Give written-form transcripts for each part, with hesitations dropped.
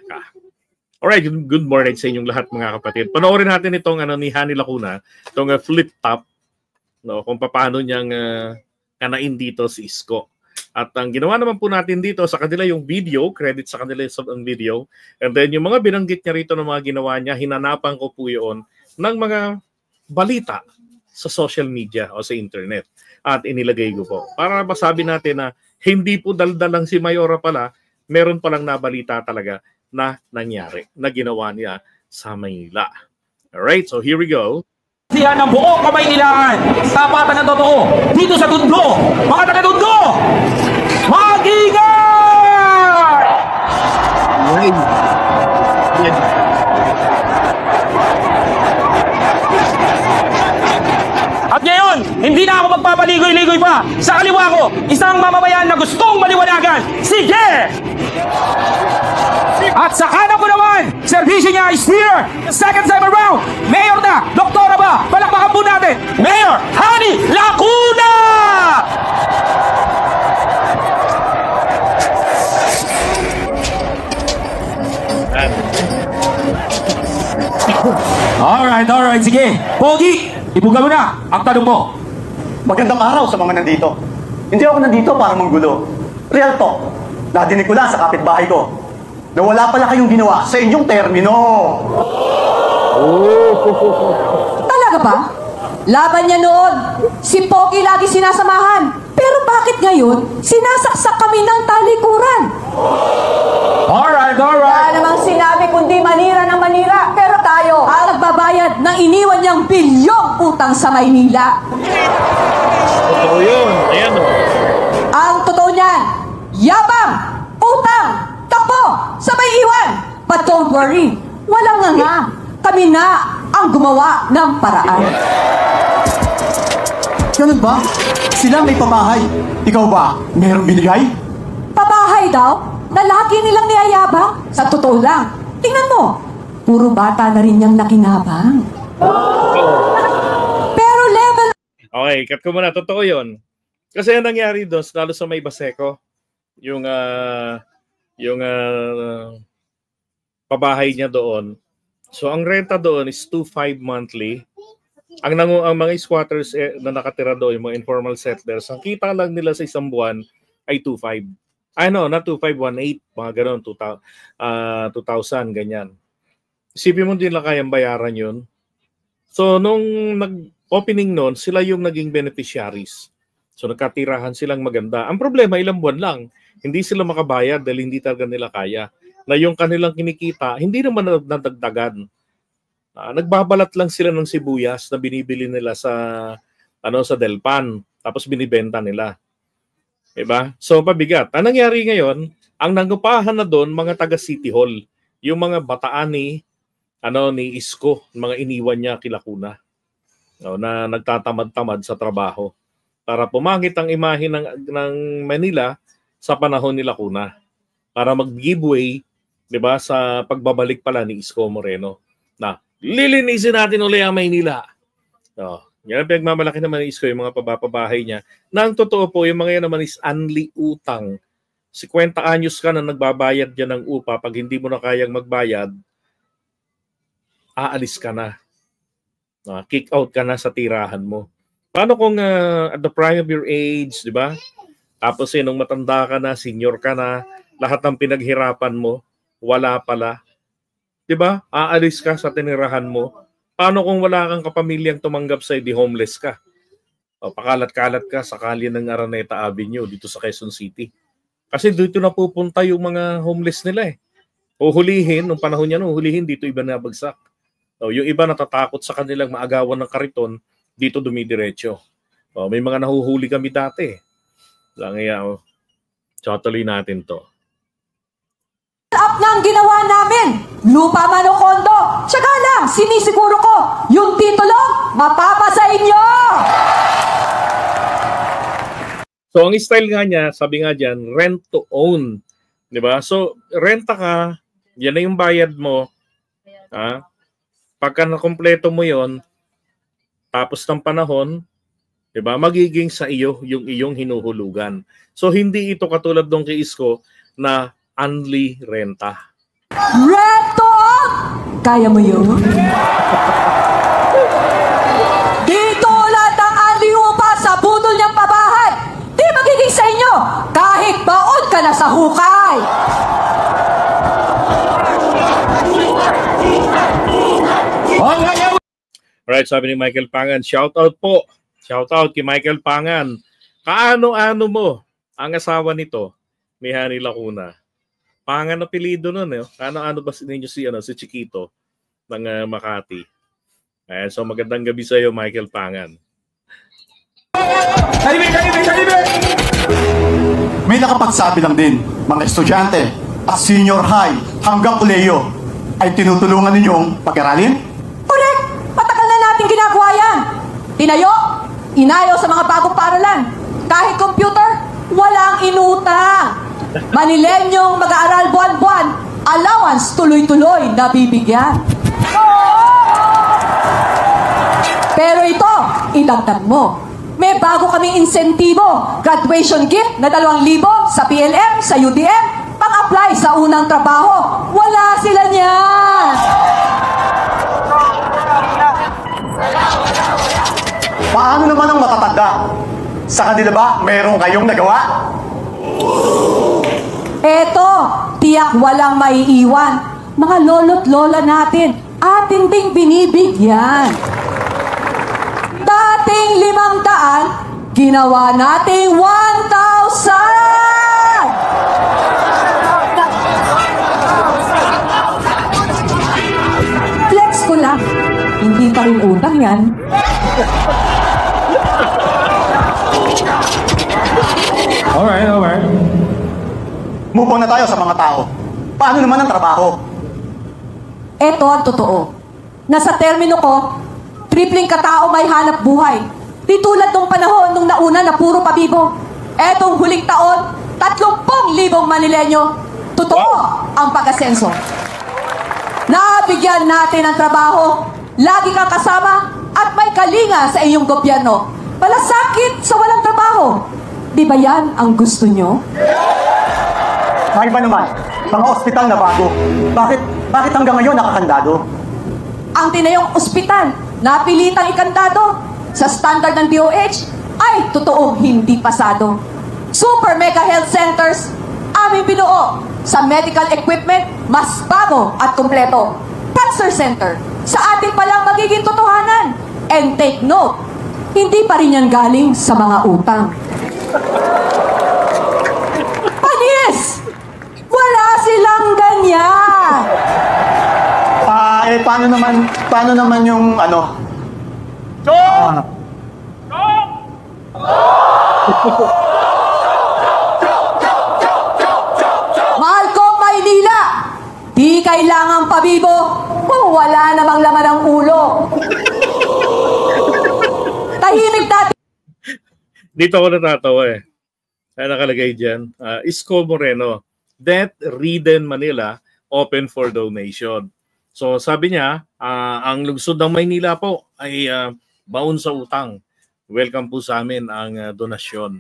ka. Alright, good morning sa inyong lahat mga kapatid. Panoorin natin itong ni Hani Lacuna, itong flip top, no, kung paano niyang kanain dito si Isko. At ang ginawa naman po natin dito sa kanila yung video, credit sa kanila yung video, and then yung mga binanggit niya rito ng mga ginawa niya, hinanapan ko po yun ng mga balita sa social media o sa internet. At inilagay ko po. Para masabi natin na hindi po daldal lang si Mayora pala, meron palang nabalita talaga na nangyari, na ginawa niya sa Maynila. Alright, so here we go. Siya ng buong Kamaynilaan, tapatan ng totoo, dito sa Tondo, mga taga-Tondo, mag-ingat! At ngayon, hindi na ako magpapaligoy-ligoy pa. Sa kaliwa ko, isang mamamayan na gustong maliwanagan. Sige! At sa kanan ko naman, servisyo niya is here. Second time around, Mayor na, Doktora ba? Palakpakan po natin, Mayor Hani Lacuna! Alright, sige. Pogi, ibuga mo na ang tanong mo. Magandang araw sa mga nandito. Hindi ako nandito para manggulo. Real talk. Nadinig ko lang sa kapitbahay ko na wala pala kayong ginawa sa inyong termino. Talaga ba? Laban niya noon. Si Pogi lagi sinasamahan. Pero bakit ngayon, sinasaksak kami ng talikuran? Alright. Wala namang sinabi kundi manira ng manira. Pero tayo, ang nagbabayad ng iniwan niyang bilyong utang sa Maynila. Totoo yun. Ayan o. Ang totoo niyan, yabang, utang, takbo, sabay iwan. But don't worry, walang nga. Kami na ang gumawa ng paraan. Ganun ba? Sila may pamahay. Ikaw ba, merong binigay? Pabahay daw, na lagi nilang niyayabang. Sa totoo lang, tingnan mo, puro bata na rin niyang nakinabang. Pero level... Okay, cut ko muna. Totoo yun. Kasi ang nangyari doon, lalo sa may Baseco, yung pabahay niya doon. So ang renta doon is 2.5 monthly. Ang mga squatters na nakatira doon, yung mga informal settlers, ang kita lang nila sa isang buwan ay 2.5. Ay no, not 2.518, mga gano'n, 2,000, ganyan. Isipin mo din lang kayang bayaran yun. So nung nag-opening noon, sila yung naging beneficiaries. So nagkatirahan silang maganda. Ang problema, ilang buwan lang. Hindi sila makabayad dahil hindi talaga nila kaya. Na yung kanilang kinikita, hindi naman nadagdagan. Nagbabalat lang sila ng sibuyas na binibili nila sa Delpan, tapos binibenta nila. Diba? So pabigat. Ang nangyari ngayon, ang nangupahan na doon mga taga City Hall, yung mga bataan ni Isko, mga iniwan niya kay Lacuna, na nagtatamad-tamad sa trabaho para pumangit ang imahe ng Manila sa panahon ni Lacuna para mag-giveaway, 'di ba, sa pagbabalik pala ni Isko Moreno na lilinisin natin uli ang Maynila. Yan ang pinagmamalaki naman ni Isko, yung mga pababahay niya. Na ang totoo po, yung mga yan naman is unli utang. 50 anyos ka na nagbabayad yan ng upa. Pag hindi mo na kayang magbayad, aalis ka na. Kick out ka na sa tirahan mo. Paano kung at the prime of your age, di ba? Tapos nung matanda ka na, senior ka na, lahat ng pinaghirapan mo, wala pala. Di ba? Aalis ka sa tinirahan mo. Paano kung wala kang kapamilyang tumanggap sa'yo, di homeless ka? Pakalat-kalat ka sa kalye ng Araneta Avenue dito sa Quezon City. Kasi dito na pupunta yung mga homeless nila eh. Huhulihin, nung panahon niya huhulihin, dito iba nabagsak. Yung iba natatakot sa kanilang maagawan ng kariton, dito dumidiretso. May mga nahuhuli kami dati. Tuloy natin to. Up na ang ginawa namin. Lupa man o kondo. Tsaka lang, sinisiguro ko, yung titulo, mapapasa inyo. So, ang style nga niya, sabi nga dyan, rent to own. Diba? So, renta ka, yan na yung bayad mo. Pagka nakompleto mo yon, tapos ng panahon, diba, magiging sa iyo yung iyong hinuhulugan. So, hindi ito katulad ng kay Isko na unli renta. Red Talk! Kaya mo yun? Dito lahat ng anli upa sa budol niyang pabahay. Di magiging sa inyo kahit baon ka na sa hukay. Alright, sabi ni Michael Pangan, shoutout po. Shoutout kay Michael Pangan. Kaano-ano mo ang asawa nito, ni Hani Lacuna? Pangan apelido nun, eh. Ano ba ninyo si Chiquito ng Makati? So magandang gabi sa iyo, Michael Pangan. May nakapagsabi lang din, mga estudyante at senior high hanggang koleyo ay tinutulungan ninyong pag-aralin? Correct! Patagal na natin ginagawa yan. Tinayo, inayo sa mga bagong paaralan. Kahit computer, walang inutang. Manilenyong mag-aaral buwan-buwan, allowance tuloy-tuloy na bibigyan. Pero ito, idagdag mo. May bago kaming insentibo, graduation gift na 2,000 sa PLM, sa UDM, pang-apply sa unang trabaho. Wala sila niyan. Paano naman ang matatanda? Sa kanila ba mayroong kayong nagawa? Eto, tiyak walang maiiwan. Mga lolo't lola natin, atin ding binibigyan. Dating 500, ginawa nating 1,000! Flex ko lang, hindi pa rin utang yan. Alright. Move on na tayo sa mga tao. Paano naman ang trabaho? Eto ang totoo. Nasa termino ko, tripling katao may hanap buhay. Di tulad nung panahon nung nauna na puro pabibo. Etong huling taon, 30,000 Manilenyo. Totoo ang pag-asenso. Nabigyan natin ng trabaho, lagi kang kasama, at may kalinga sa iyong gobyerno. Palasakit sa walang trabaho. Di ba yan ang gusto nyo? May iba naman, mga ospital na bago. Bakit hanggang ngayon nakakandado? Ang tinayong ospital, napilitang ikandado sa standard ng DOH, ay totoong hindi pasado. Super mega health centers, aming binuo sa medical equipment, mas bago at kumpleto. Cancer center, sa ating palang magiging totohanan. And take note, hindi pa rin yan galing sa mga utang. Panis! Wala silang ganyan! Paano naman yung ano? Mahal kong Maynila, di kailangang pabibo kung wala namang laman ng ulo. Tahimik natin. Dito ako natatawa eh. Kaya nakalagay dyan, Isko Moreno, debt-ridden Manila, open for donation. So sabi niya, ang lungsod ng Maynila po ay baon sa utang. Welcome po sa amin ang donasyon.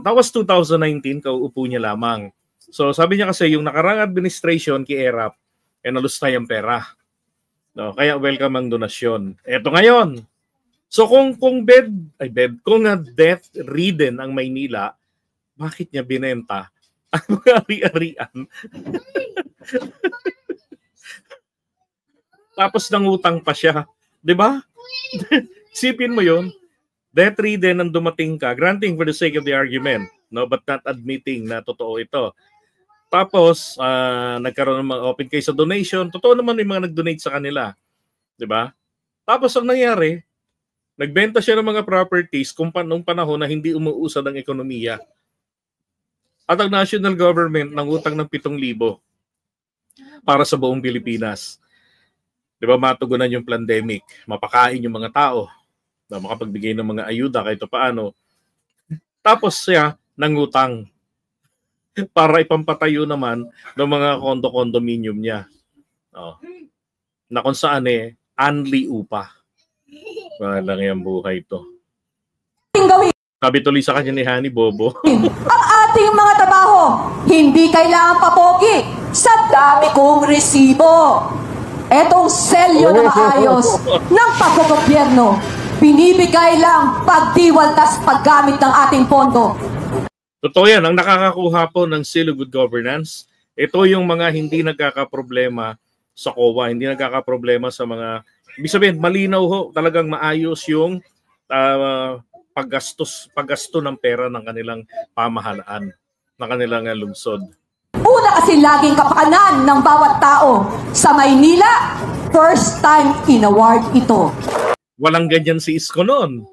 That was 2019, kauupo niya lamang. So sabi niya kasi yung nakarang administration kay ERAP, nalustay ang pera. No, kaya welcome ang donasyon. Eto ngayon. So kung debt-ridden ang Maynila, bakit niya binenta ang mga ari-arian? Tapos nangutang pa siya. 'Di ba? Sipin mo 'yon. Debt-ridden ang dumating ka, granting for the sake of the argument, no, but not admitting na totoo ito. Tapos nagkaroon ng mga open case sa donation. Totoo naman yung mga nag-donate sa kanila. 'Di ba? Tapos ang nangyari, nagbenta siya ng mga properties nung panahon na hindi umuusad ang ekonomiya. At ang national government nangutang ng 7,000 para sa buong Pilipinas. Di ba, matugunan yung pandemic, mapakain yung mga tao, na makapagbigay ng mga ayuda kahit paano. Tapos siya nangutang para ipampatayo naman ng mga condominium niya. Na kung saan anli upa. Walang yung buhay ito. Sabi tuloy sa kanya ni Hani Bobo. Ang ating mga trabaho, hindi kailangan papogi. Sa dami kong resibo. Etong selyo na maayos ng paggogobyerno, binibigay lang pagdiwaltas paggamit ng ating pondo. Totoo yan, ang nakakakuha po ng Seal of Good Governance, ito yung mga hindi nagkakaproblema sa COA, hindi nagkakaproblema sa mga, ibig sabihin, malinaw ho, talagang maayos yung paggasto ng pera ng kanilang pamahalaan, ng kanilang lungsod. Una kasi laging kapakanan ng bawat tao. Sa Maynila, first time in-award ito. Walang ganyan si Isko noon.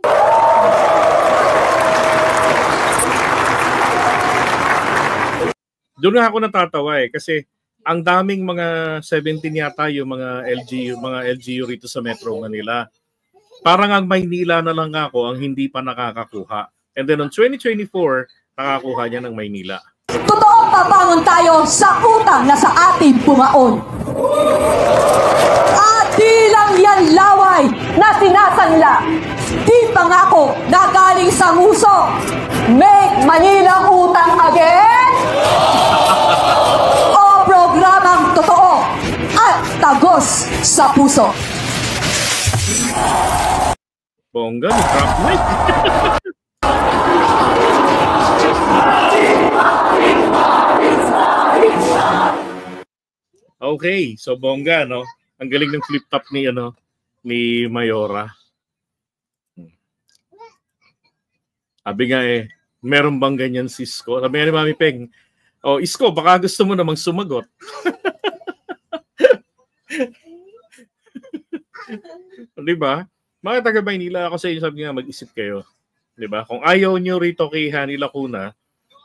Doon nga ako natatawa kasi ang daming mga 17 yata yung mga LGU rito sa Metro Manila. Parang ang Maynila na lang ako ang hindi pa nakakakuha. And then on 2024, nakakuha niya ng Maynila. Totoong pabangon tayo sa utang na sa ating bumaon. At di lang yan laway na sinasanla. Di pangako na galing sa nguso. Make Manila utang again? O programang totoo at tagos sa puso. Bongga, ni Trump mic. Okay, so bongga, no? Ang galing ng flip top ni Mayora. Sabi nga meron bang ganyan si Isko? Sabi nga ni Mami Peng, oh, Isko, baka gusto mo namang sumagot. Diba? Mga taga Maynila, ako sa inyo, sabi nga, mag-isip kayo. Diba? Kung ayaw nyo rito kay Hani Lacuna,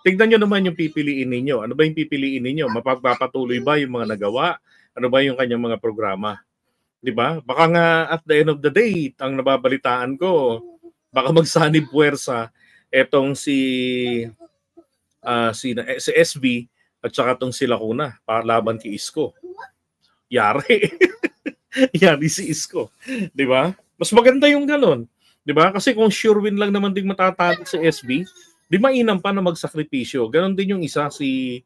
tignan nyo naman yung pipiliin ninyo. Ano ba yung pipiliin ninyo? Mapagpapatuloy ba yung mga nagawa? Ano ba yung kanyang mga programa? Diba? Baka nga at the end of the day, ang nababalitaan ko, baka magsanib puwersa etong si SB at saka itong si Lacuna para laban kay Isko. Yari. Yari si Isko. Diba? Mas maganda yung ganon. Diba? Kasi kung sure win lang naman din matatalo si SB, di mainam pa na magsakripisyo. Ganon din yung isa si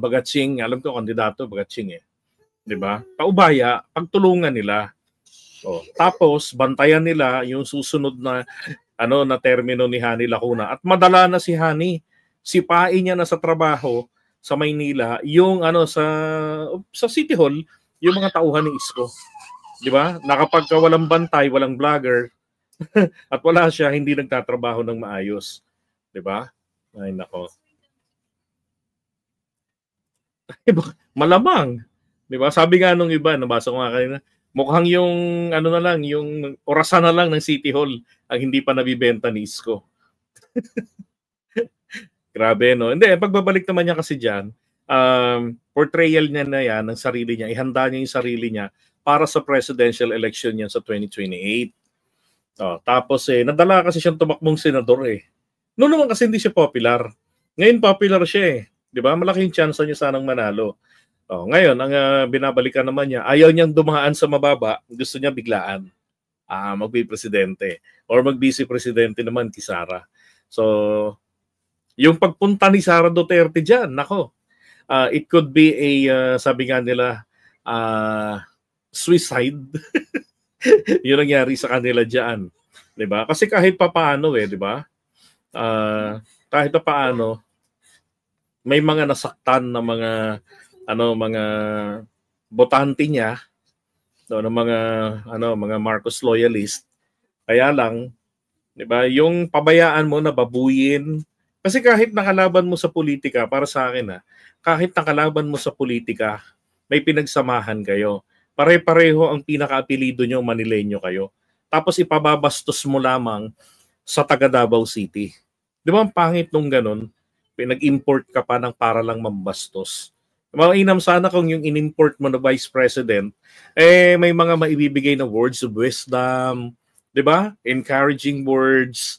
Bagatsing. Alam ko, kandidato Bagatsing Diba? Paubaya, pagtulungan nila. Tapos, bantayan nila yung susunod na na termino ni Hani Lacuna. At madala na si Hani. Sipain niya na sa trabaho sa Maynila yung sa City Hall, yung mga tauhan ni Isko. Di ba? Nakapagka walang bantay, walang vlogger, at wala siya, hindi nagtatrabaho ng maayos. Di ba? Ay, nako. Malamang. Di ba? Sabi nga nung iba, nabasa ko nga kanina, mukhang yung na lang, yung orasan na lang ng City Hall ang hindi pa nabibenta ni Isko. Grabe, no? Hindi, pagbabalik naman niya kasi dyan, portrayal niya na yan ng sarili niya, ihanda niya yung sarili niya para sa presidential election niya sa 2028. Tapos nadala kasi siyang tumakbong senador Noon naman kasi hindi siya popular. Ngayon popular siya Di ba? Malaking chance niya sanang manalo. Ngayon, ang binabalikan naman niya, ayaw niyang dumaan sa mababa, gusto niya biglaan. Magbi-presidente. Or mag-vice-presidente naman, Kisara. So, yung pagpunta ni Sara Duterte dyan, nako, it could be a, sabi nga nila, suicide. Yun nangyari sa kanila dyan. Diba? Kasi kahit papaano diba? Kahit papaano, may mga nasaktan na mga botante niya, ng mga Marcos loyalist. Kaya lang, diba, yung pabayaan mo na babuyin. Kasi kahit nakalaban mo sa politika, para sa akin kahit nakalaban mo sa politika, may pinagsamahan kayo. Pare-pareho ang pinaka-apelido nyo, Manileño kayo. Tapos ipababastos mo lamang sa taga Davao City. Di ba ang pangit nung ganun? Pinag-import ka pa ng para lang mambastos. Mainam sana kung yung in-import mo na Vice President, may mga maibibigay na words of wisdom, di ba? Encouraging words,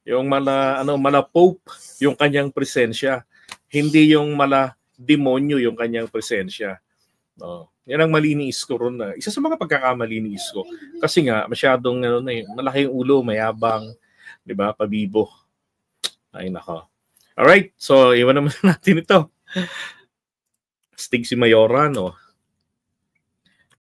yung mala Pope, yung kanyang presensya. Hindi yung mala demonyo yung kanyang presensya. Yan ang mali ni Isko ron isa sa mga pagkakamali ni Isko. Kasi nga, masyadong malaki yung ulo, mayabang, di ba? Pabibo. Ay, nako. Alright, so iwan naman natin ito. Stig si Mayora, no?